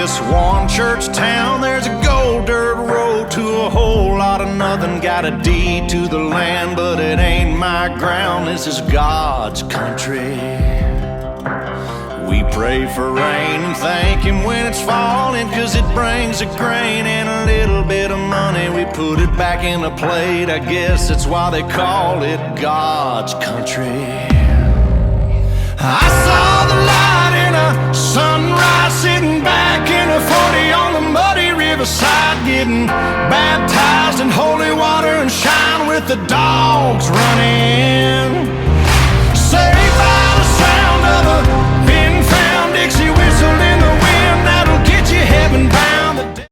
this one church town, there's a gold dirt road to a whole lot of nothing. Got a deed to the land, but it ain't my ground. This is God's country. We pray for rain and thank Him when it's falling, 'cause it brings a grain and a little bit of money. We put it back in a plate, I guess that's why they call it God's country. I saw the light in a sunrise, sitting back in a 40 on the muddy riverside, getting baptized in holy water and shine with the dogs running.